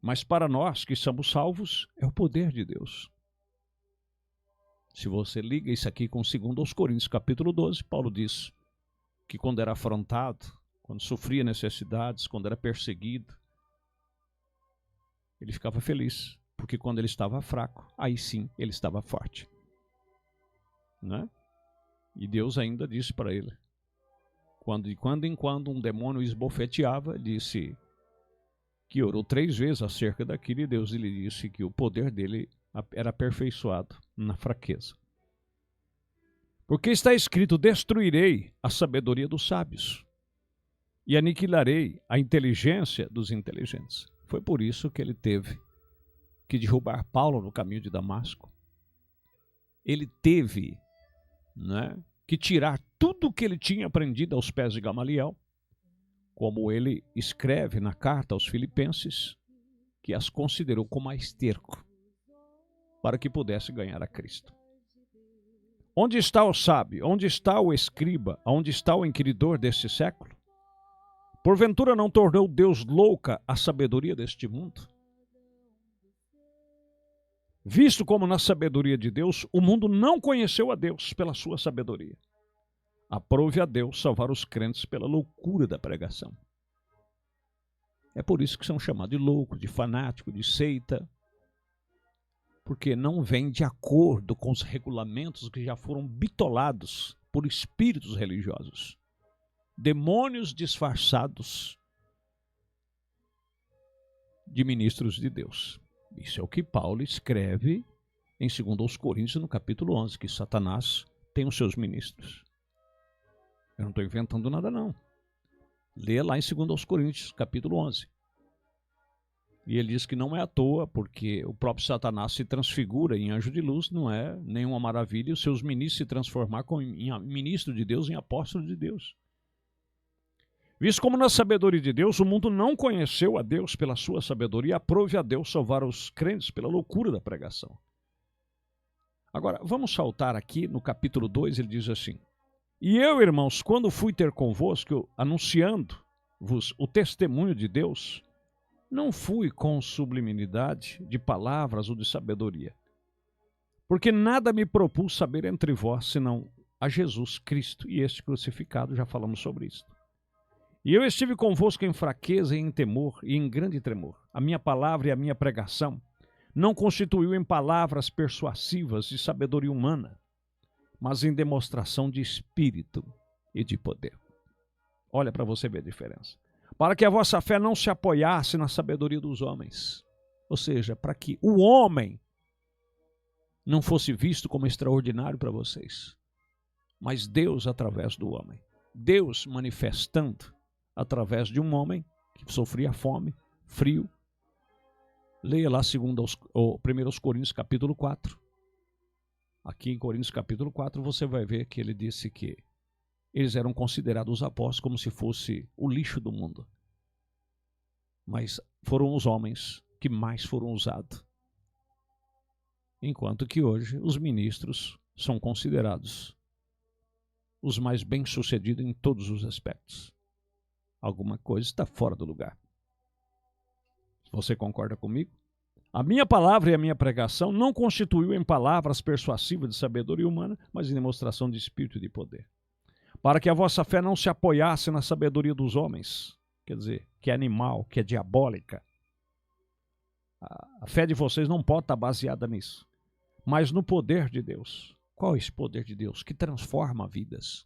mas para nós que somos salvos, é o poder de Deus. Se você liga isso aqui com 2 Coríntios capítulo 12, Paulo diz que quando era afrontado, quando sofria necessidades, quando era perseguido, ele ficava feliz, porque quando ele estava fraco, aí sim ele estava forte, né? E Deus ainda disse para ele, de quando em quando um demônio esbofeteava, disse que orou 3 vezes acerca daquilo, e Deus lhe disse que o poder dele era aperfeiçoado na fraqueza. Porque está escrito, destruirei a sabedoria dos sábios e aniquilarei a inteligência dos inteligentes. Foi por isso que ele teve que derrubar Paulo no caminho de Damasco. Ele teve, né, que tirar tudo o que ele tinha aprendido aos pés de Gamaliel, como ele escreve na carta aos Filipenses, que as considerou como esterco, para que pudesse ganhar a Cristo. Onde está o sábio? Onde está o escriba? Onde está o inquiridor deste século? Porventura não tornou Deus louca a sabedoria deste mundo? Visto como na sabedoria de Deus, o mundo não conheceu a Deus pela sua sabedoria. Aprove a Deus salvar os crentes pela loucura da pregação. É por isso que são chamados de louco, de fanático, de seita, porque não vem de acordo com os regulamentos que já foram bitolados por espíritos religiosos, demônios disfarçados de ministros de Deus. Isso é o que Paulo escreve em 2 Coríntios, no capítulo 11, que Satanás tem os seus ministros. Eu não estou inventando nada, não. Lê lá em 2 Coríntios, capítulo 11. E ele diz que não é à toa, porque o próprio Satanás se transfigura em anjo de luz, não é nenhuma maravilha, e os seus ministros se transformar em ministro de Deus, em apóstolo de Deus. Visto como na sabedoria de Deus, o mundo não conheceu a Deus pela sua sabedoria, aprove a Deus salvar os crentes pela loucura da pregação. Agora, vamos saltar aqui no capítulo 2, ele diz assim: E eu, irmãos, quando fui ter convosco, anunciando-vos o testemunho de Deus, não fui com sublimidade de palavras ou de sabedoria, porque nada me propus saber entre vós, senão a Jesus Cristo e este crucificado. Já falamos sobre isso. E eu estive convosco em fraqueza e em temor e em grande tremor. A minha palavra e a minha pregação não constituiu em palavras persuasivas de sabedoria humana, mas em demonstração de espírito e de poder. Olha para você ver a diferença. Para que a vossa fé não se apoiasse na sabedoria dos homens. Ou seja, para que o homem não fosse visto como extraordinário para vocês, mas Deus através do homem. Deus manifestando através de um homem que sofria fome, frio. Leia lá 1 Coríntios capítulo 4. Aqui em Coríntios capítulo 4 você vai ver que ele disse que eles eram considerados os apóstolos como se fosse o lixo do mundo. Mas foram os homens que mais foram usados. Enquanto que hoje os ministros são considerados os mais bem-sucedidos em todos os aspectos. Alguma coisa está fora do lugar. Você concorda comigo? A minha palavra e a minha pregação não constituiu em palavras persuasivas de sabedoria humana, mas em demonstração de espírito e de poder. Para que a vossa fé não se apoiasse na sabedoria dos homens, quer dizer, que é animal, que é diabólica. A fé de vocês não pode estar baseada nisso, mas no poder de Deus. Qual é esse poder de Deus? Que transforma vidas,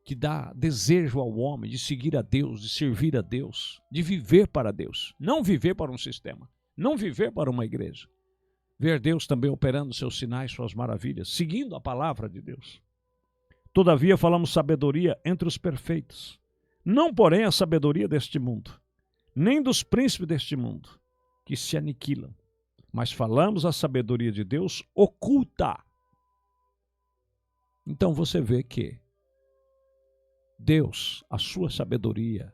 que dá desejo ao homem de seguir a Deus, de servir a Deus, de viver para Deus. Não viver para um sistema, não viver para uma igreja. Ver Deus também operando seus sinais, suas maravilhas, seguindo a palavra de Deus. Todavia falamos sabedoria entre os perfeitos, não porém a sabedoria deste mundo, nem dos príncipes deste mundo, que se aniquilam, mas falamos a sabedoria de Deus oculta. Então você vê que Deus, a sua sabedoria,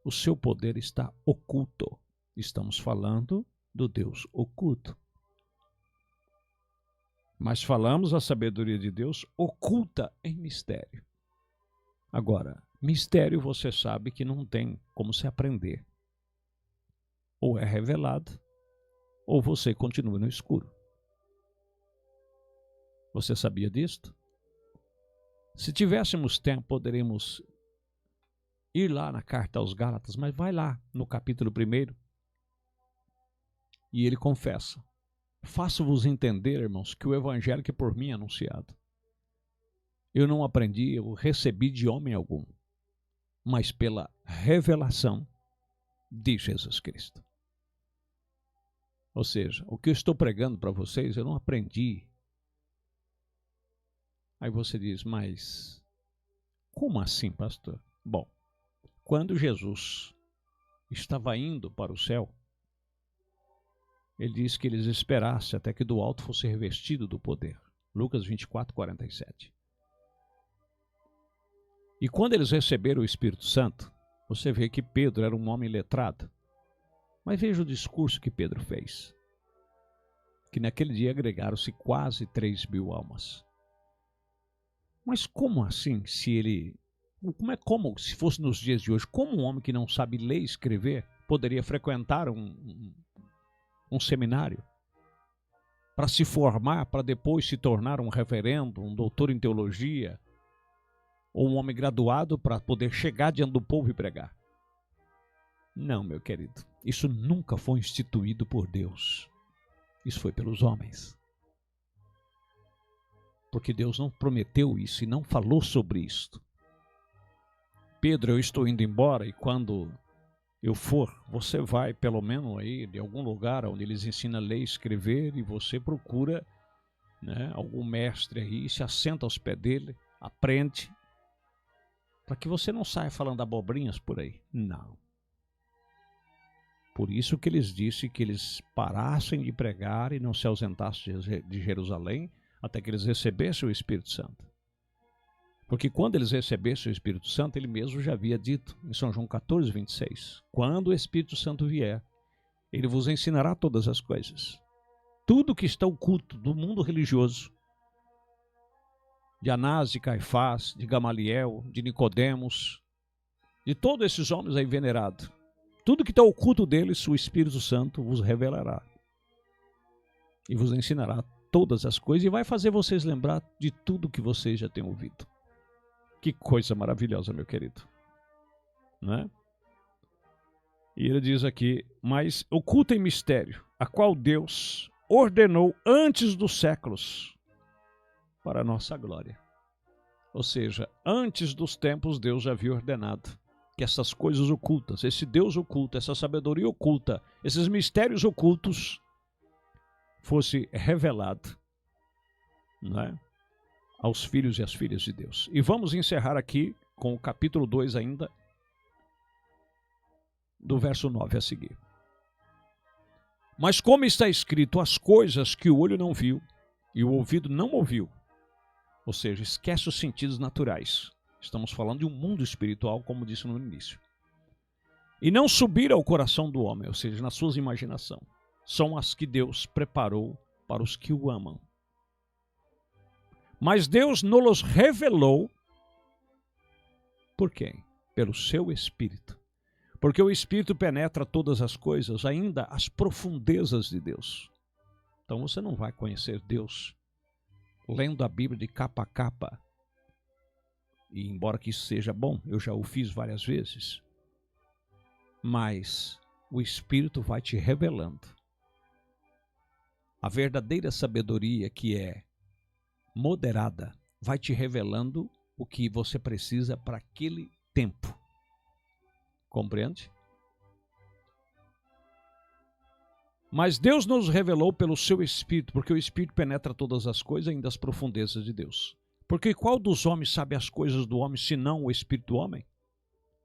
o seu poder está oculto. Estamos falando do Deus oculto. Mas falamos a sabedoria de Deus oculta em mistério. Agora, mistério você sabe que não tem como se aprender. Ou é revelado, ou você continua no escuro. Você sabia disto? Se tivéssemos tempo, poderíamos ir lá na carta aos Gálatas, mas vai lá no capítulo 1 e ele confessa: faço-vos entender, irmãos, que o evangelho que por mim é anunciado, eu não aprendi, eu recebi de homem algum, mas pela revelação de Jesus Cristo. Ou seja, o que eu estou pregando para vocês, eu não aprendi. Aí você diz, mas como assim, pastor? Bom, quando Jesus estava indo para o céu, ele disse que eles esperassem até que do alto fosse revestido do poder. Lucas 24, 47. E quando eles receberam o Espírito Santo, você vê que Pedro era um homem letrado. Mas veja o discurso que Pedro fez. Que naquele dia agregaram-se quase 3.000 almas. Mas como assim, como se fosse nos dias de hoje, como um homem que não sabe ler e escrever poderia frequentar um seminário para se formar, para depois se tornar um reverendo, um doutor em teologia, ou um homem graduado para poder chegar diante do povo e pregar? Não, meu querido, isso nunca foi instituído por Deus. Isso foi pelos homens. Porque Deus não prometeu isso e não falou sobre isto. Pedro, eu estou indo embora e quando eu for, você vai pelo menos aí de algum lugar onde eles ensinam a ler e escrever e você procura, né, algum mestre aí, se assenta aos pés dele, aprende, para que você não saia falando abobrinhas por aí. Não. Por isso que eles disse que eles parassem de pregar e não se ausentassem de Jerusalém até que eles recebessem o Espírito Santo. Porque quando eles recebessem o Espírito Santo, ele mesmo já havia dito em São João 14, 26, quando o Espírito Santo vier, ele vos ensinará todas as coisas. Tudo que está oculto do mundo religioso, de Anás, de Caifás, de Gamaliel, de Nicodemos, de todos esses homens aí venerados, tudo que está oculto deles, o Espírito Santo vos revelará e vos ensinará todas as coisas e vai fazer vocês lembrar de tudo que vocês já têm ouvido. Que coisa maravilhosa, meu querido. Não é? E ele diz aqui, mas oculta em mistério, a qual Deus ordenou antes dos séculos para a nossa glória. Ou seja, antes dos tempos Deus já havia ordenado que essas coisas ocultas, esse Deus oculto, essa sabedoria oculta, esses mistérios ocultos fosse revelado, não é? Aos filhos e às filhas de Deus. E vamos encerrar aqui com o capítulo 2 ainda, do verso 9 a seguir. Mas como está escrito, as coisas que o olho não viu e o ouvido não ouviu, ou seja, esquece os sentidos naturais. Estamos falando de um mundo espiritual, como disse no início. E não subir ao coração do homem, ou seja, nas suas imaginações, são as que Deus preparou para os que o amam. Mas Deus nos revelou por quem? Pelo seu Espírito. Porque o Espírito penetra todas as coisas, ainda as profundezas de Deus. Então você não vai conhecer Deus lendo a Bíblia de capa a capa. E embora que isso seja bom, eu já o fiz várias vezes. Mas o Espírito vai te revelando a verdadeira sabedoria, que é moderada, vai te revelando o que você precisa para aquele tempo. Compreende? Mas Deus nos revelou pelo seu Espírito, porque o Espírito penetra todas as coisas, ainda as profundezas de Deus. Porque qual dos homens sabe as coisas do homem, senão o Espírito do homem,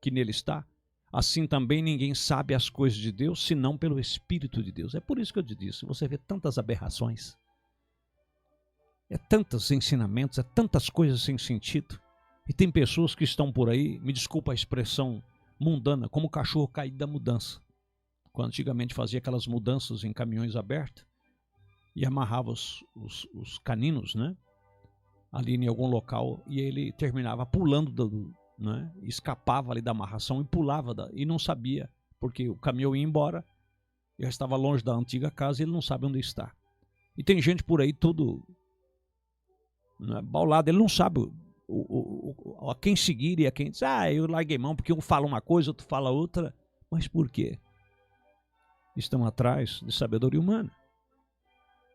que nele está? Assim também ninguém sabe as coisas de Deus, senão pelo Espírito de Deus. É por isso que eu te disse, você vê tantas aberrações, é tantos ensinamentos, é tantas coisas sem sentido. E tem pessoas que estão por aí, me desculpa a expressão mundana, como o cachorro caído da mudança. Quando antigamente fazia aquelas mudanças em caminhões abertos e amarrava os caninos, né, ali em algum local, e ele terminava pulando, né, escapava ali da amarração e pulava, e não sabia, porque o caminhão ia embora, já estava longe da antiga casa e ele não sabe onde está. E tem gente por aí tudo, né, baulado, ele não sabe a quem seguir e a quem diz, eu larguei mão porque um fala uma coisa, outro fala outra. Mas por quê? Estão atrás de sabedoria humana,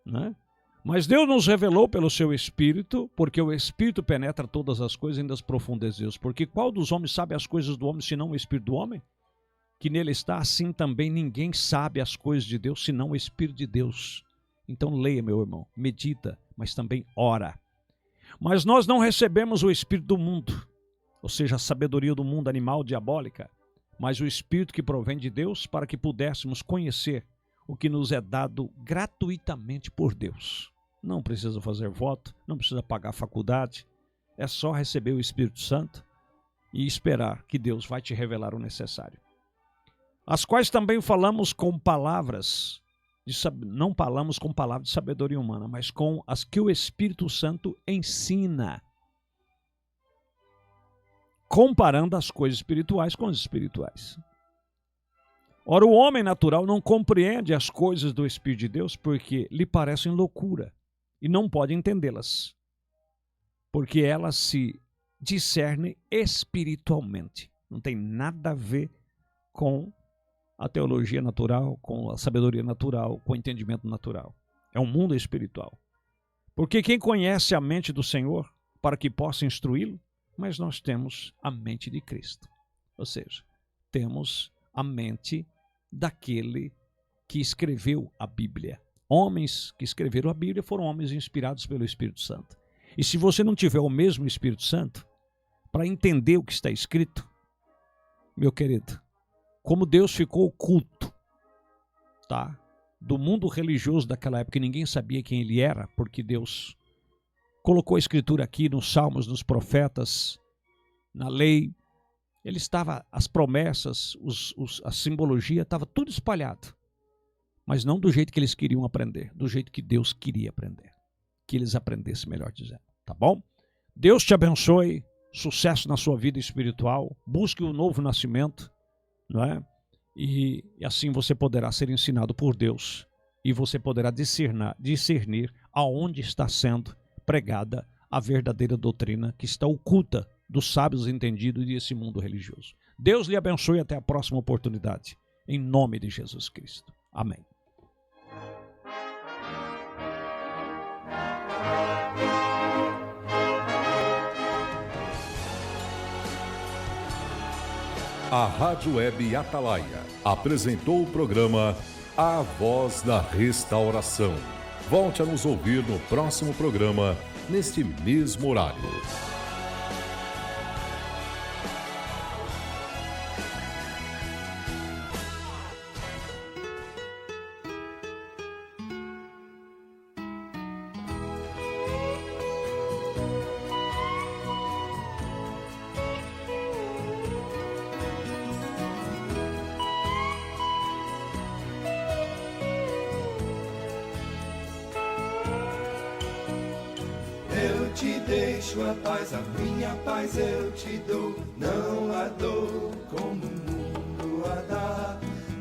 né? Mas Deus nos revelou pelo seu Espírito, porque o Espírito penetra todas as coisas, ainda as profundezas de Deus. Porque qual dos homens sabe as coisas do homem, senão o Espírito do homem? Que nele está, assim também ninguém sabe as coisas de Deus, senão o Espírito de Deus. Então leia, meu irmão, medita, mas também ora. Mas nós não recebemos o Espírito do mundo, ou seja, a sabedoria do mundo animal, diabólica, mas o Espírito que provém de Deus, para que pudéssemos conhecer o que nos é dado gratuitamente por Deus. Não precisa fazer voto, não precisa pagar faculdade, é só receber o Espírito Santo e esperar que Deus vai te revelar o necessário. As quais também falamos com palavras, não falamos com palavras de sabedoria humana, mas com as que o Espírito Santo ensina, comparando as coisas espirituais com as espirituais. Ora, o homem natural não compreende as coisas do Espírito de Deus porque lhe parecem loucura e não pode entendê-las, porque elas se discernem espiritualmente. Não tem nada a ver com a teologia natural, com a sabedoria natural, com o entendimento natural. É um mundo espiritual. Porque quem conhece a mente do Senhor para que possa instruí-lo? Mas nós temos a mente de Cristo. Ou seja, temos a mente daquele que escreveu a Bíblia. Homens que escreveram a Bíblia foram homens inspirados pelo Espírito Santo. E se você não tiver o mesmo Espírito Santo para entender o que está escrito, meu querido, como Deus ficou oculto, tá, do mundo religioso daquela época, ninguém sabia quem ele era, porque Deus colocou a escritura aqui nos salmos, nos profetas, na lei. Ele estava, as promessas, a simbologia, estava tudo espalhado. Mas não do jeito que eles queriam aprender, do jeito que Deus queria aprender. Que eles aprendessem, melhor dizendo. Tá bom? Deus te abençoe, sucesso na sua vida espiritual, busque o novo nascimento, não é? E assim você poderá ser ensinado por Deus e você poderá discernir aonde está sendo pregada a verdadeira doutrina que está oculta dos sábios entendidos desse mundo religioso. Deus lhe abençoe, até a próxima oportunidade.
em nome de Jesus Cristo. Amém.
A Rádio Web Atalaia apresentou o programa A Voz da Restauração. Volte a nos ouvir no próximo programa, neste mesmo horário.
Eu te deixo a paz, a minha paz eu te dou. Não a dou como o mundo a dá.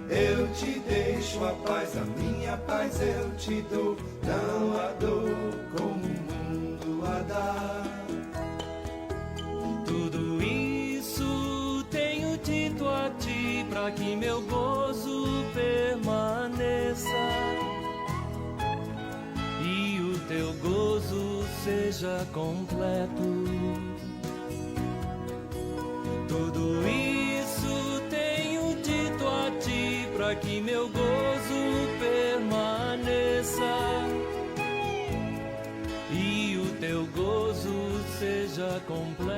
Eu te deixo a paz, a minha paz eu te dou. Não a dou como o mundo a dá.
Tudo isso tenho dito a ti, para que meu gozo permaneça e o teu gozo seja completo. Tudo isso tenho dito a ti, para que meu gozo permaneça e o teu gozo seja completo.